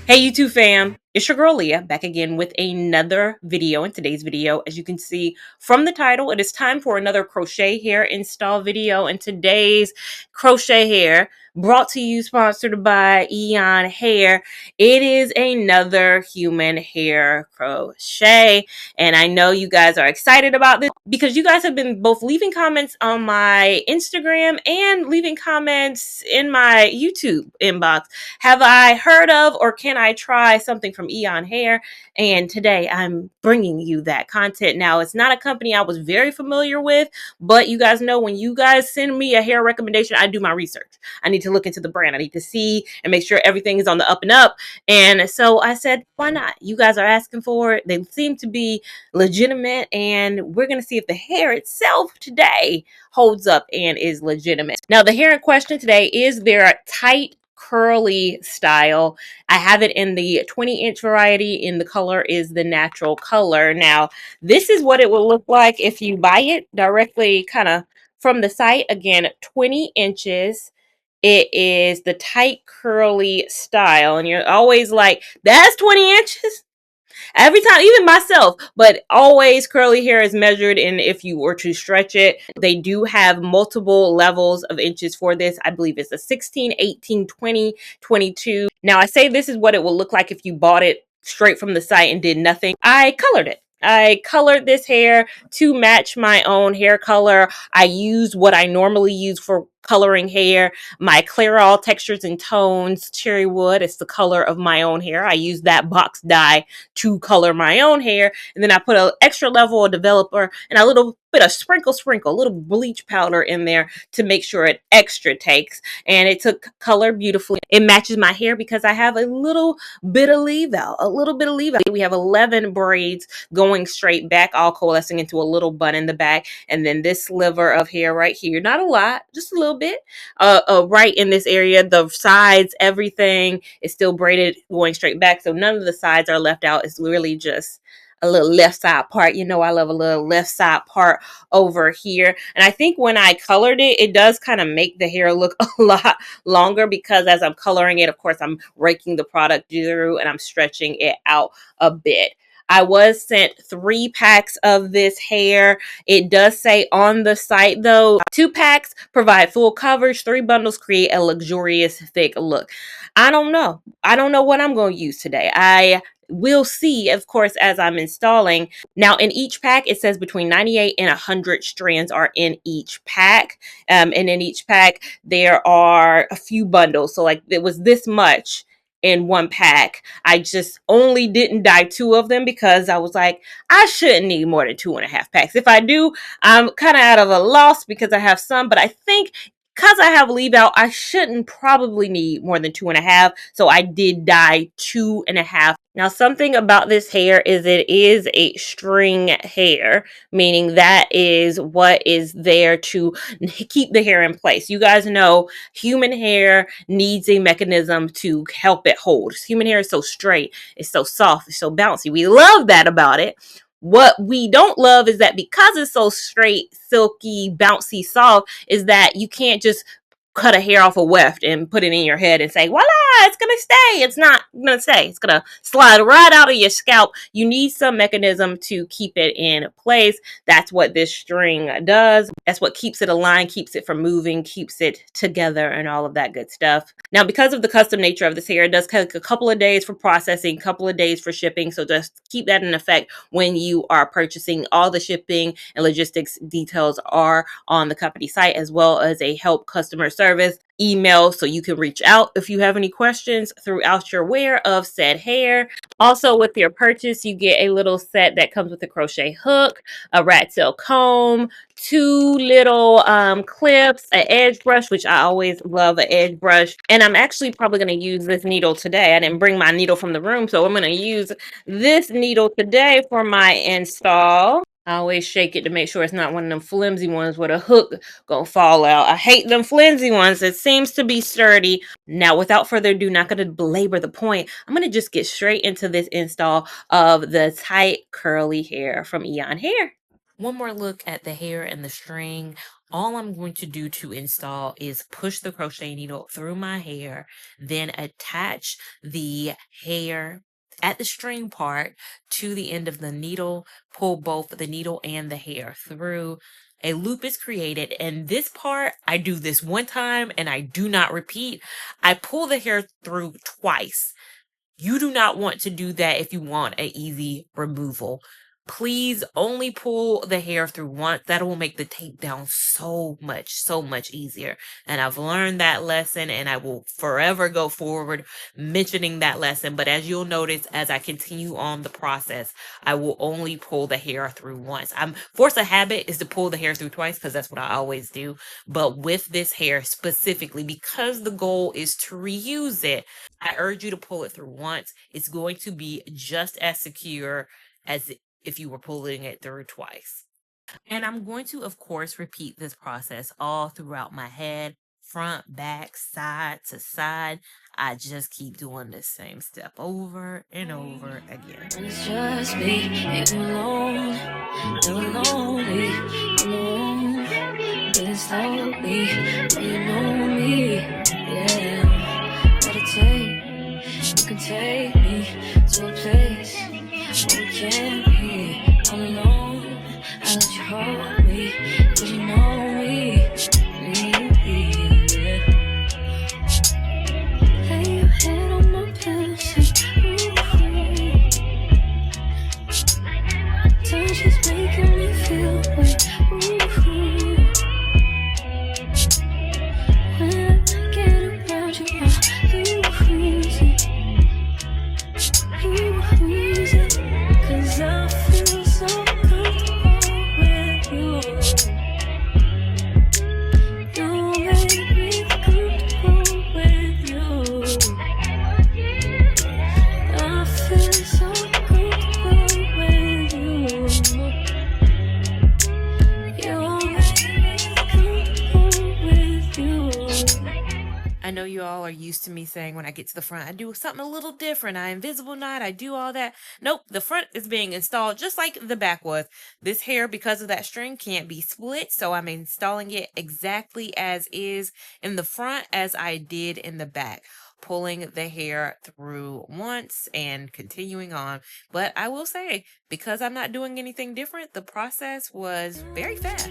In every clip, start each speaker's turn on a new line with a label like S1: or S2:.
S1: Hey YouTube fam, it's your girl Leah back again with another video. In today's video, as you can see from the title, it is time for another crochet hair install video. And today's crochet hair, brought to you, sponsored by Eon Hair, it is another human hair crochet. And I know you guys are excited about this because you guys have been both leaving comments on my Instagram and leaving comments in my YouTube inbox. Have I heard of or can I try something from Eon Hair? And today I'm bringing you that content. Now, it's not a company I was very familiar with, but you guys know when you guys send me a hair recommendation, I do my research. I need to look into the brand. I need to see and make sure everything is on the up and up. And so I said, why not? You guys are asking for it. They seem to be legitimate, and we're going to see if the hair itself today holds up and is legitimate. Now, the hair in question today is their tight curly style. I have it in the 20-inch variety, and the color is the natural color. Now, this is what it will look like if you buy it directly kind of from the site. Again, 20 inches. It is the tight curly style, and you're always like, that's 20 inches? Every time, even myself, but always curly hair is measured in if you were to stretch it. They do have multiple levels of inches for this. I believe it's a 16, 18, 20, 22. Now, I say this is what it will look like if you bought it straight from the site and did nothing. I colored it. I colored this hair to match my own hair color. I used what I normally use for coloring hair, my Clairol textures and tones cherry wood. It's the color of my own hair. I use that box dye to color my own hair, and then I put an extra level of developer and a little bit of sprinkle, a little bleach powder in there to make sure it extra takes, and it took color beautifully. It matches my hair because I have a little bit of leave out. We have 11 braids going straight back, all coalescing into a little bun in the back, and then this sliver of hair right here, not a lot, just a little bit, right in this area. The sides, everything is still braided going straight back, so none of the sides are left out. It's really just a little left side part. You know, I love a little left side part over here. And I think when I colored it, it does kind of make the hair look a lot longer because as I'm coloring it, of course, I'm raking the product through and I'm stretching it out a bit. I was sent 3 packs of this hair. It does say on the site, though, 2 packs provide full coverage, 3 bundles create a luxurious, thick look. I don't know. I don't know what I'm going to use today. We'll see, of course, as I'm installing. Now, in each pack, it says between 98 and 100 strands are in each pack. And in each pack, there are a few bundles. So, like, it was this much in one pack. I just only didn't dye 2 of them because I was like, I shouldn't need more than 2.5 packs. If I do, I'm kind of out of a loss because I have some, but I think because I have leave out, I shouldn't probably need more than 2.5. So I did dye 2.5. Now, something about this hair is it is a string hair, meaning that is what is there to keep the hair in place. You guys know human hair needs a mechanism to help it hold. Human hair is so straight, it's so soft, it's so bouncy. We love that about it. What we don't love is that because it's so straight, silky, bouncy, soft, is that you can't just cut a hair off a weft and put it in your head and say, voila, it's going to stay. It's not going to stay. It's going to slide right out of your scalp. You need some mechanism to keep it in place. That's what this string does. That's what keeps it aligned, keeps it from moving, keeps it together, and all of that good stuff. Now, because of the custom nature of this hair, it does take a couple of days for processing, a couple of days for shipping. So just keep that in effect when you are purchasing. All the shipping and logistics details are on the company site, as well as a help customer service email, so you can reach out if you have any questions throughout your wear of said hair. Also, with your purchase, you get a little set that comes with a crochet hook, a rat tail comb, 2 little clips, an edge brush, which I always love an edge brush. And I'm actually probably going to use this needle today. I didn't bring my needle from the room, so I'm going to use this needle today for my install. I always shake it to make sure it's not one of them flimsy ones where the hook gonna fall out. I hate them flimsy ones. It seems to be sturdy. Now, without further ado, not gonna belabor the point. I'm gonna just get straight into this install of the tight curly hair from Eon Hair. One more look at the hair and the string. all I'm going to do to install is push the crochet needle through my hair, then attach the hair at the string part to the end of the needle, pull both the needle and the hair through. A loop is created, and this part, I do this one time and I do not repeat. I pull the hair through twice. You do not want to do that if you want an easy removal. Please only pull the hair through once. That will make the tape down so much easier. And I've learned that lesson, and I will forever go forward mentioning that lesson. But as you'll notice, as I continue on the process, I will only pull the hair through once. Force a habit is to pull the hair through twice because that's what I always do. But with this hair specifically, because the goal is to reuse it, I urge you to pull it through once. It's going to be just as secure as if you were pulling it through twice. And I'm going to, of course, repeat this process all throughout my head, front, back, side to side. I just keep doing the same step over and over again.
S2: It's just me, and alone, lonely, alone. Didn't stop me, you know me, yeah. Meditate, you can take me to a place where we can't be all alone. I let you hold me, 'cause you know me, yeah. Lay your head on my pillow, touch is making me feel way. When I get around you, I lose it. Cause I feel so comfortable with you. You make me comfortable with you. I feel so comfortable with you. You make me comfortable with you.
S1: I know you all are used to me saying when I get to the front, I do something a little different. I invisible knot, I do all that. Nope, the front is being installed just like the back was. This hair, because of that string, can't be split, so I'm installing it exactly as is in the front as I did in the back. Pulling the hair through once and continuing on. But I will say, because I'm not doing anything different, the process was very fast.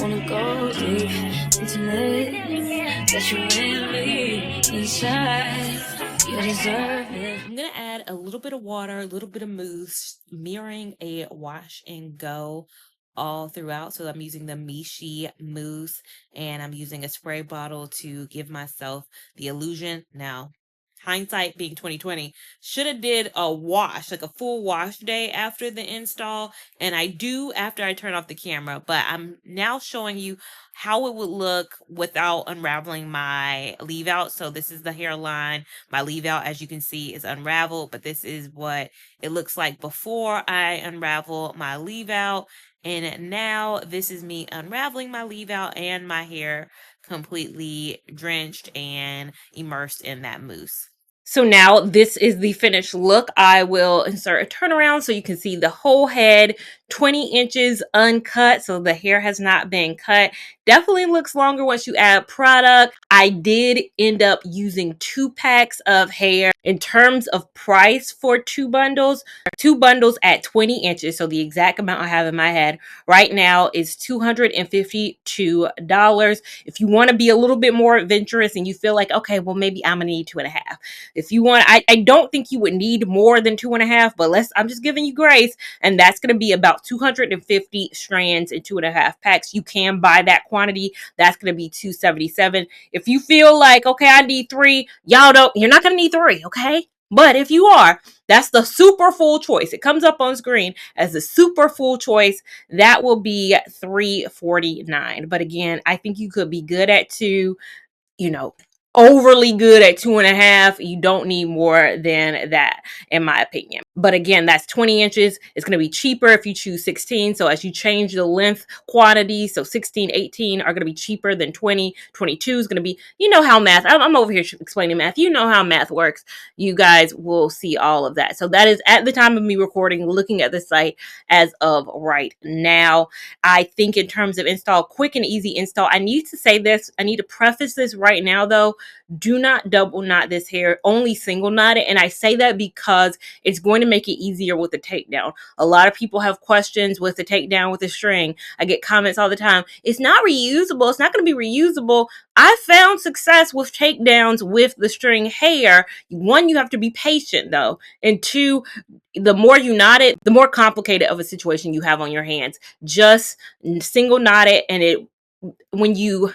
S2: Wanna go deep, intimate, that you really inside, you deserve it.
S1: I'm gonna add a little bit of water, a little bit of mousse, mirroring a wash and go all throughout. So I'm using the Mishi mousse, and I'm using a spray bottle to give myself the illusion. Now, hindsight being 2020, should have did a wash, like a full wash day after the install, and I do after I turn off the camera, but I'm now showing you how it would look without unraveling my leave out. So this is the hairline. My leave out, as you can see, is unraveled, but this is what it looks like before I unravel my leave out. And now this is me unraveling my leave out and my hair completely drenched and immersed in that mousse. So now this is the finished look. I will insert a turnaround so you can see the whole head, 20 inches uncut. So the hair has not been cut. Definitely looks longer once you add product. I did end up using 2 packs of hair. In terms of price for 2 bundles at 20 inches, so the exact amount I have in my head right now is $252. If you want to be a little bit more adventurous and you feel like, okay, well, maybe I'm gonna need 2.5. If you want, I don't think you would need more than 2.5, but I'm just giving you grace, and that's going to be about 250 strands in 2.5 packs. You can buy that quantity. That's going to be $277. If you feel like, okay, I need 3, you're not going to need 3, okay? But if you are, that's the super full choice. It comes up on screen as the super full choice. That will be $349. But again, I think you could be good at 2, overly good at 2.5. You don't need more than that, in my opinion. But again, that's 20 inches. It's going to be cheaper if you choose 16. So as you change the length quantity, so 16, 18 are going to be cheaper than 20. 22 is going to be, you know how math, I'm over here explaining math. You know how math works. You guys will see all of that. So that is at the time of me recording, looking at the site as of right now. I think in terms of install, quick and easy install, I need to say this. I need to preface this right now though. Do not double knot this hair, only single knot it. And I say that because it's going to make it easier with the takedown. A lot of people have questions with the takedown with the string. I get comments all the time. It's not reusable. It's not going to be reusable. I found success with takedowns with the string hair. One, you have to be patient though. And two, the more you knot it, the more complicated of a situation you have on your hands. Just single knot it, and it, when you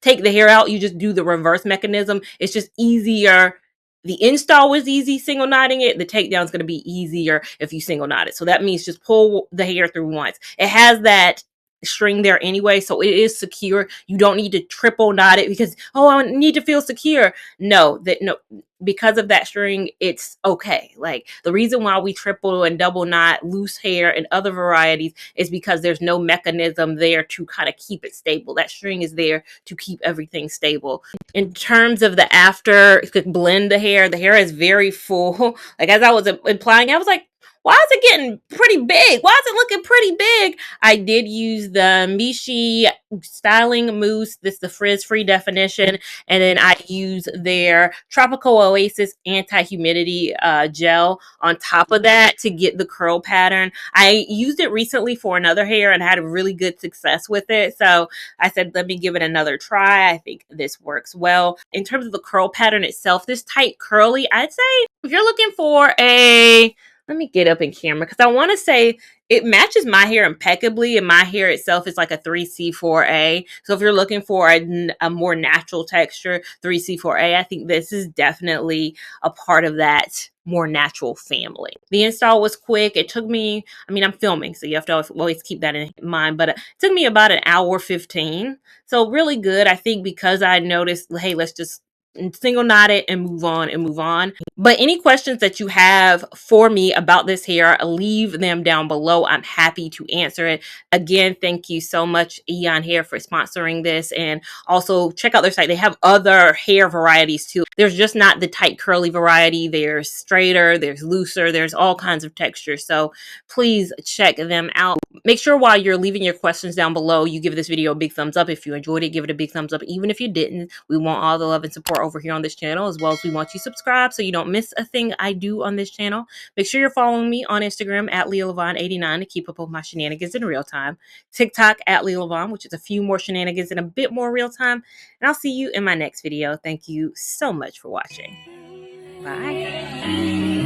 S1: take the hair out, you just do the reverse mechanism. It's just easier. The install was easy single knotting it. The takedown is going to be easier if you single knot it. So that means just pull the hair through once. It has that string there anyway, so it is secure. You don't need to triple knot it because, oh, I need to feel secure. No, because of that string, it's okay. Like, the reason why we triple and double knot loose hair and other varieties is because there's no mechanism there to kind of keep it stable. That string is there to keep everything stable. In terms of the after, you could blend the hair is very full. Like, as I was implying, I was like, why is it getting pretty big? Why is it looking pretty big? I did use the Mishi styling mousse. This is the frizz-free definition. And then I use their Tropical Oasis anti-humidity gel on top of that to get the curl pattern. I used it recently for another hair and had a really good success with it. So I said, let me give it another try. I think this works well. In terms of the curl pattern itself, this tight curly, I'd say if you're looking for a, let me get up in camera because I want to say it matches my hair impeccably, and my hair itself is like a 3C4A. So if you're looking for a more natural texture, 3C4A, I think this is definitely a part of that more natural family. The install was quick. It took me, I mean, I'm filming, so you have to always keep that in mind, but it took me about an hour 15. So really good. I think because I noticed, hey, let's just single knot it and move on and move on. But any questions that you have for me about this hair, leave them down below. I'm happy to answer it. Again, thank you so much, Eon Hair, for sponsoring this. And also check out their site. They have other hair varieties too. There's just not the tight curly variety. There's straighter, there's looser, there's all kinds of textures. So please check them out. Make sure while you're leaving your questions down below, you give this video a big thumbs up. If you enjoyed it, give it a big thumbs up. Even if you didn't, we want all the love and support over here on this channel, as well as we want you subscribed so you don't miss a thing I do on this channel. Make sure you're following me on Instagram at Lia Lavon 89 to keep up with my shenanigans in real time. TikTok at Lia Lavon, which is a few more shenanigans in a bit more real time. And I'll see you in my next video. Thank you so much for watching. Bye.